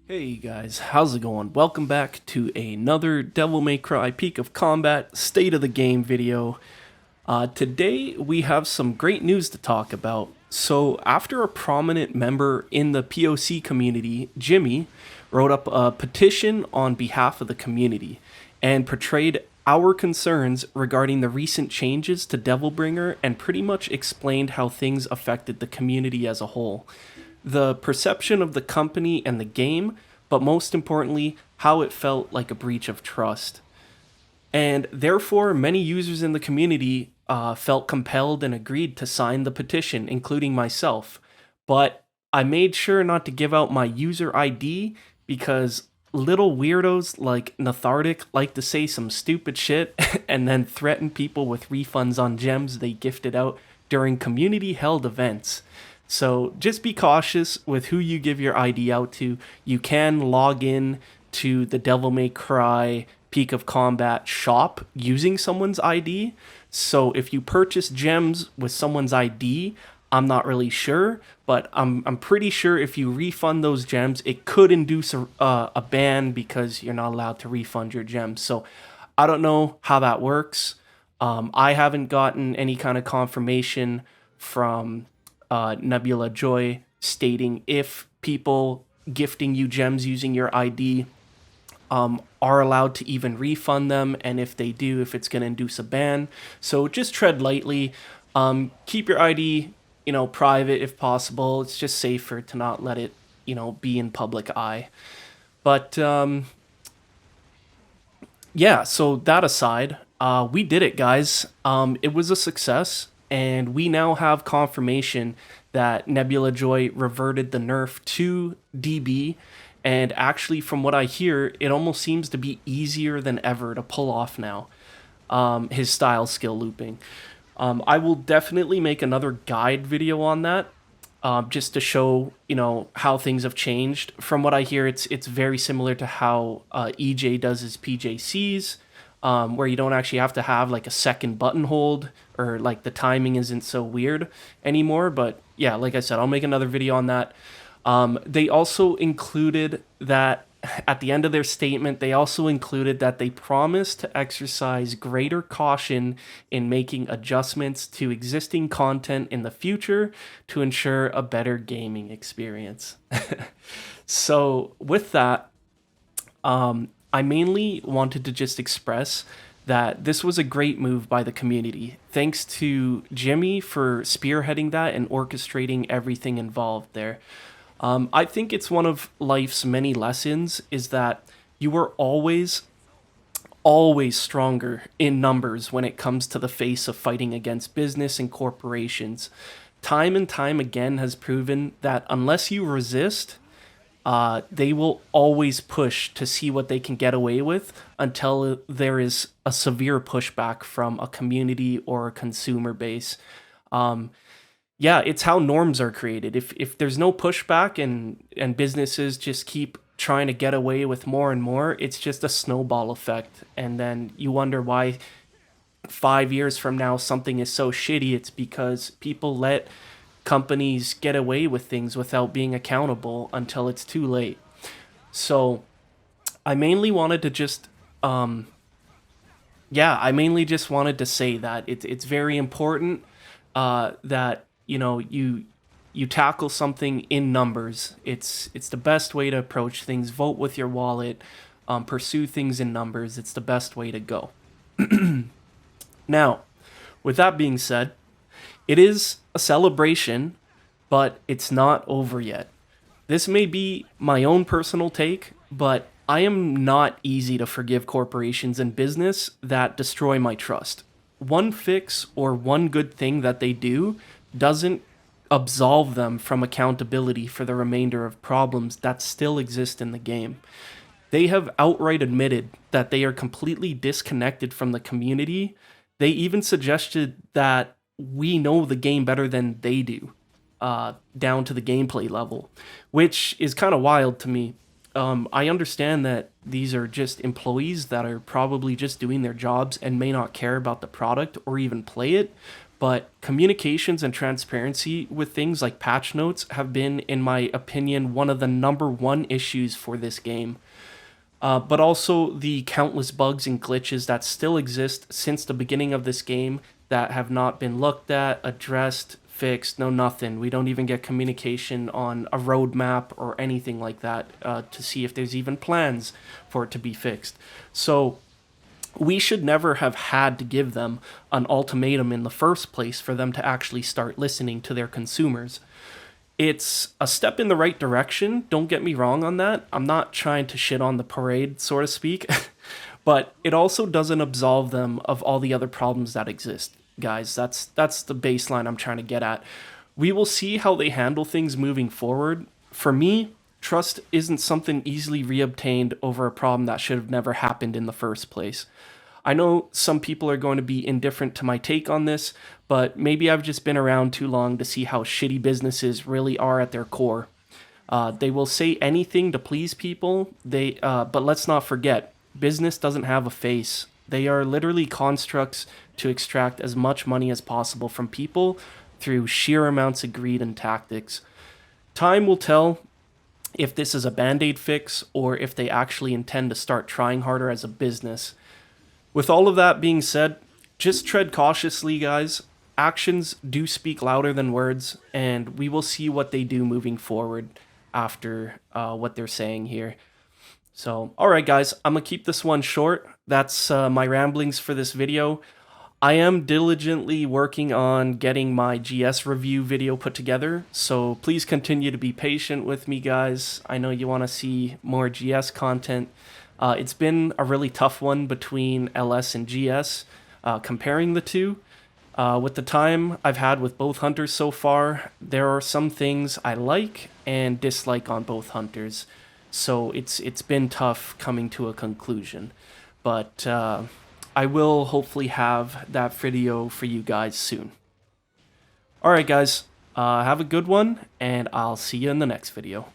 Hey guys, how's it going? Welcome back to another Devil May Cry Peak of Combat State of the Game video. Today we have some great news to talk about. So after a prominent member in the POC community, Jimmy, wrote up a petition on behalf of the community and portrayed our concerns regarding the recent changes to Devilbringer and pretty much explained how things affected the community as a whole, the perception of the company and the game, but most importantly, how it felt like a breach of trust. And therefore, many users in the community felt compelled and agreed to sign the petition, including myself. But I made sure not to give out my user ID because little weirdos like Nathardic like to say some stupid shit and then threaten people with refunds on gems they gifted out during community held events. So just be cautious with who you give your ID out to. You can log in to the Devil May Cry Peak of Combat shop using someone's ID. So if you purchase gems with someone's ID, I'm not really sure, but I'm pretty sure if you refund those gems, it could induce a ban because you're not allowed to refund your gems. So I don't know how that works. I haven't gotten any kind of confirmation from Nebula Joy stating if people gifting you gems using your ID are allowed to even refund them, and if they do, if it's going to induce a ban. So just tread lightly. Keep your ID, private if possible. It's just safer to not let it, be in public eye. But yeah, so that aside, we did it, guys. It was a success, and we now have confirmation that Nebula Joy reverted the nerf to DB. And actually, from what I hear, it almost seems to be easier than ever to pull off now, his style skill looping. I will definitely make another guide video on that, just to show, how things have changed. From what I hear, it's very similar to how EJ does his PJCs, where you don't actually have to have like a second button hold, or like the timing isn't so weird anymore. But yeah, like I said, I'll make another video on that. They also included that at the end of their statement, they also included that they promised to exercise greater caution in making adjustments to existing content in the future to ensure a better gaming experience. So with that, I mainly wanted to just express that this was a great move by the community. Thanks to Jimmy for spearheading that and orchestrating everything involved there. I think it's one of life's many lessons is that you are always stronger in numbers when it comes to the face of fighting against business and corporations. Time and time again has proven that unless you resist, they will always push to see what they can get away with until there is a severe pushback from a community or a consumer base. Yeah, it's how norms are created. If there's no pushback and businesses just keep trying to get away with more and more, it's just a snowball effect. And then you wonder why 5 years from now something is so shitty. It's because people let companies get away with things without being accountable until it's too late. So I mainly wanted to just I mainly just wanted to say that it's very important that you tackle something in numbers. It's the best way to approach things. Vote with your wallet. Pursue things in numbers. It's the best way to go. Now, with that being said, it is a celebration, but it's not over yet. This may be my own personal take, but I am not easy to forgive corporations and business that destroy my trust. One fix or one good thing that they do doesn't absolve them from accountability for the remainder of problems that still exist in the game. They have outright admitted that they are completely disconnected from the community. They even suggested that we know the game better than they do, down to the gameplay level, which is kind of wild to me. I understand that these are just employees that are probably just doing their jobs and may not care about the product or even play it, but communications and transparency with things like patch notes have been, in my opinion, one of the #1 issues for this game. But also the countless bugs and glitches that still exist since the beginning of this game that have not been looked at, addressed, fixed, no nothing. We don't even get communication on a roadmap or anything like that to see if there's even plans for it to be fixed. So we should never have had to give them an ultimatum in the first place for them to actually start listening to their consumers. It's a step in the right direction, don't get me wrong on that. I'm not trying to shit on the parade, so to speak, but it also doesn't absolve them of all the other problems that exist. Guys, that's the baseline I'm trying to get at. We will see how they handle things moving forward. For me, trust isn't something easily reobtained over a problem that should have never happened in the first place. I know some people are going to be indifferent to my take on this, but maybe I've just been around too long to see how shitty businesses really are at their core. They will say anything to please people, but let's not forget, business doesn't have a face. They are literally constructs to extract as much money as possible from people through sheer amounts of greed and tactics. Time will tell if this is a band-aid fix or if they actually intend to start trying harder as a business. With all of that being said, just tread cautiously, guys. Actions do speak louder than words, and we will see what they do moving forward after what they're saying here. So, alright guys, I'm going to keep this one short. That's my ramblings for this video. I am diligently working on getting my GS review video put together, so please continue to be patient with me, guys. I know you want to see more GS content. It's been a really tough one between LS and GS, comparing the two. With the time I've had with both hunters so far, there are some things I like and dislike on both hunters. So it's been tough coming to a conclusion. But I will hopefully have that video for you guys soon. Alright guys, have a good one, and I'll see you in the next video.